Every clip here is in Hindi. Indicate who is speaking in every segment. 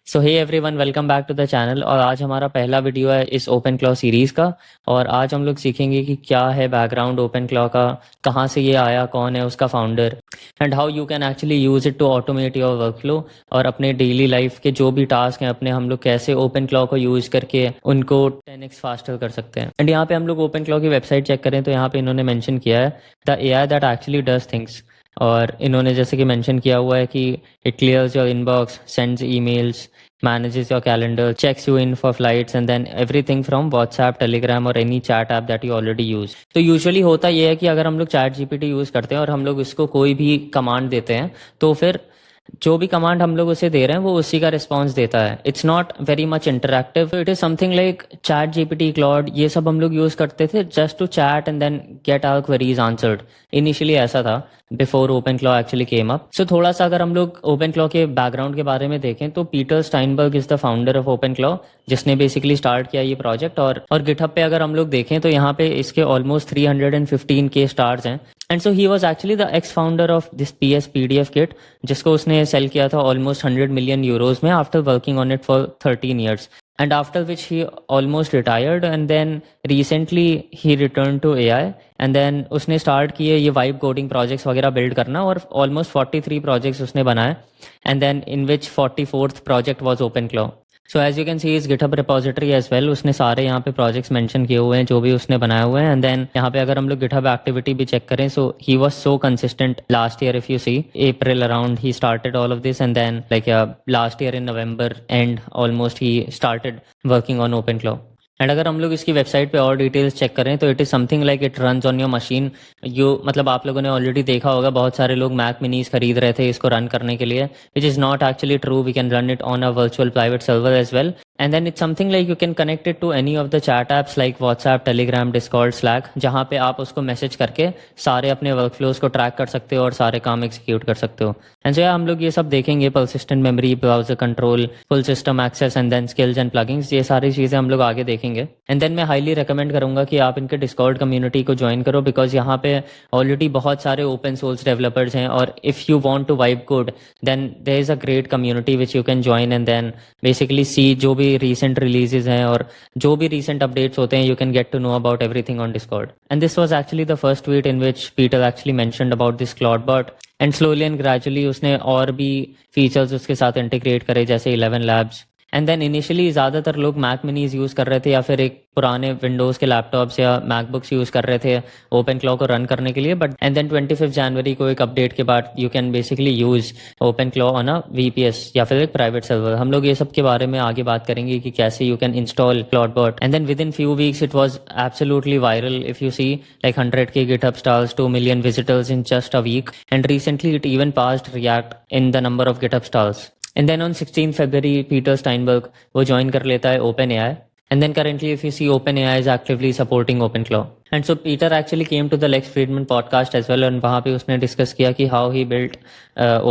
Speaker 1: So hey everyone, welcome back to the channel. और आज हमारा पहला वीडियो है इस ओपन क्लॉ सीरीज़ का। और आज हम लोग सीखेंगे कि क्या है बैकग्राउंड ओपन क्लॉ का, कहाँ से ये आया, कौन है उसका founder, and how you can actually use it to automate your workflow. और अपने डेली लाइफ के जो भी टास्क हैं अपने, हम लोग कैसे ओपन क्लॉ को यूज़ करके उनको 10x फास्टर कर सकते हैं। एंड यहाँ पे हम लोग ओपन क्लॉ की वेबसाइट चेक करें तो यहाँ पे इन्होंने मेंशन किया है the AI that actually does things. और इन्होंने जैसे कि मेंशन किया हुआ है कि it clears your inbox, sends emails, manages your calendar, checks you in for flights, and then everything from WhatsApp, Telegram or any chat app that you already use। तो यूजुअली होता ये है कि अगर हम लोग चैट जीपीटी यूज़ करते हैं और हम लोग इसको कोई भी कमांड देते हैं तो फिर जो भी कमांड हम लोग उसे दे रहे हैं वो उसी का रिस्पॉन्स देता है। It's not very much interactive, it is something like chat GPT, Claude, ये सब हम लोग यूज़ करते थे just to chat and then get our queries answered. Initially ऐसा था before OpenClaw actually came up. So थोड़ा सा अगर हम लोग ओपन क्लॉ के बैकग्राउंड के बारे में देखें तो Peter Steinberg is the founder of OpenClaw, जिसने बेसिकली स्टार्ट किया ये प्रोजेक्ट। और गिटहब पे अगर हम लोग देखें तो यहाँ पे इसके ऑलमोस्ट 315K स्टार्स हैं। And so he was actually the x founder of this PS PDF kit, जिसको उसने सेल किया था ऑलमोस्ट 100 मिलियन यूरोज में after working on it for 13 years. And after which he almost retired, and then recently he returned to AI, and then उसने start किए ये वाइब कोडिंग प्रोजेक्ट्स वगैरह बिल्ड करना, और almost 43 प्रोजेक्ट्स उसने बनाए, and then in which 44th project was OpenClaw। So as you can see is GitHub repository as well, उसने सारे यहाँ पे प्रोजेक्ट्स मेंशन किए हुए हैं जो भी उसने बनाए हुए हैं। एंड देन यहाँ पे अगर हम लोग गिटहब एक्टिविटी भी चेक करें, so he was so consistent last year. If you see April around he started all of this, and then like last year in November and almost he started working on OpenClaw. And अगर हम लोग इसकी वेबसाइट पे और डिटेल्स चेक करें तो it is something like it runs on your machine. मतलब आप लोगों ने ऑलरेडी देखा होगा, बहुत सारे लोग मैक मिनीज खरीद रहे थे इसको रन करने के लिए, which is not actually true. We can run it on a virtual private server as well. And then it's something like you can connect it to any of the chat apps like WhatsApp, Telegram, Discord, Slack, जहाँ पे आप उसको मैसेज करके सारे अपने वर्क फ्लोज को ट्रैक कर सकते हो और सारे काम एग्जीक्यूट कर सकते हो। एंड सो हम लोग ये सब देखेंगे, persistent memory, browser control, full system access, and then skills and plugins, ये सारी चीज़ें हम लोग आगे देखेंगे। एंड देन मैं हाईली रिकमेंड करूंगा कि आप इनके डिस्कॉर्ड कम्युनिटी को ज्वाइन करो, बिकॉज यहाँ पे ऑलरेडी बहुत सारे ओपन सोर्स डेवलपर्स हैं, और if you want to vibe code then there is a great community which you can join, and then basically see जो भी रिसेंट रिलीजेज हैं और जो भी रिसेंट अपडेट्स होते हैं, you can get to know about everything on Discord. And this was actually the first tweet in which Peter actually mentioned about this Claude bot. And slowly and gradually उसने और भी फीचर्स उसके साथ इंटीग्रेट करे, जैसे 11 लैब्स। एंड देन इनिशियली ज़्यादातर लोग मैक मिनीज यूज़ कर रहे थे या फिर एक पुराने विंडोज़ के लैपटॉप्स या मैकबुक्स यूज़ कर रहे थे ओपन क्लॉ को रन करने के लिए। बट एंड देन 25 जनवरी को एक अपडेट के बाद you can basically use OpenClaw on a VPS या फिर एक प्राइवेट सर्वर। हम लोग ये सब के बारे में आगे बात करेंगे कि कैसे you can install Clawdbot. And then within few weeks it was absolutely viral. If you see like 100K GitHub stars, 2 million visitors in just a week, and recently it even passed React in the number of GitHub stars। And then on 16th February, Peter Steinberg वो join कर लेता है OpenAI। And then currently, if you see, OpenAI is actively supporting OpenClaw। And so Peter actually came to the Lex Fridman podcast as well, and वहाँ पे उसने डिस्कस किया कि how he built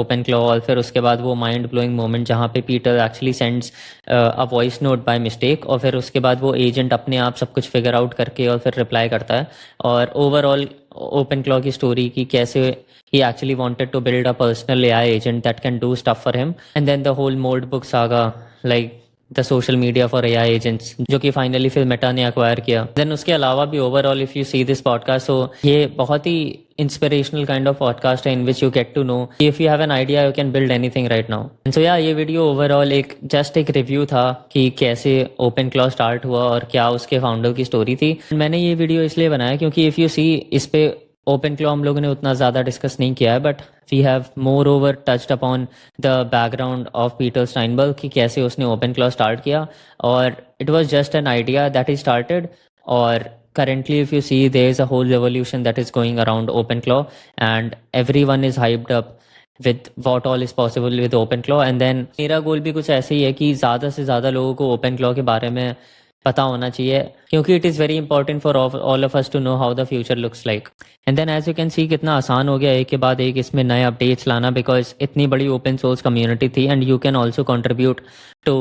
Speaker 1: OpenClaw। और फिर उसके बाद वो माइंड ब्लोइंग मोमेंट जहाँ पे Peter actually sends a voice note by mistake, और फिर उसके बाद वो एजेंट अपने आप सब कुछ फिगर आउट करके और फिर रिप्लाई करता है। और ओवरऑल OpenClaw की स्टोरी की कैसे he actually wanted to build a personal AI agent that can do stuff for him, and then the whole Moldbook saga, like the social media for AI agents, जो कि फाइनली फिर मेटा ने एक्वायर किया। देन उसके अलावा भी overall if you see this podcast, so ये बहुत ही इंस्पिरेशनल काइंड ऑफ पॉडकास्ट है in which you get to know if you have an idea you can build anything right now. And so या ये वीडियो ओवरऑल एक जस्ट एक रिव्यू था कि कैसे ओपन क्लॉ स्टार्ट हुआ और क्या उसके फाउंडर की स्टोरी थी। मैंने ये वीडियो इसलिए बनाया क्योंकि इफ यू सी इस पे ओपन क्लॉ हम लोगों ने उतना ज़्यादा डिस्कस नहीं किया है, but we have moreover touched upon the background of Peter Steinberg कि कैसे उसने ओपन क्लॉ स्टार्ट किया। और it was just an idea that he started, और currently if you see there is a whole revolution that is going around OpenClaw, and everyone is hyped up with what all is possible with OpenClaw। and then मेरा गोल भी कुछ ऐसे ही है कि ज़्यादा से ज़्यादा लोगों को OpenClaw के बारे में पता होना चाहिए, क्योंकि it is very important for all of us to know how the future looks like. And then as you can see कितना आसान हो गया एक के बाद एक इसमें नए अपडेट्स लाना, बिकॉज इतनी बड़ी ओपन सोर्स कम्युनिटी थी, and you can also contribute to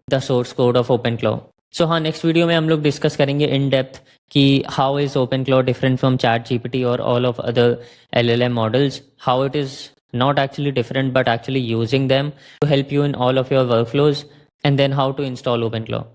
Speaker 1: the source code of OpenClaw। सो हाँ, नेक्स्ट वीडियो में हम लोग डिस्कस करेंगे इन डेप्थ कि how is OpenClaw different from chat GPT और all of other LLM models, how it is not actually different but actually using them to help you in all of your workflows। and then how to install OpenClaw.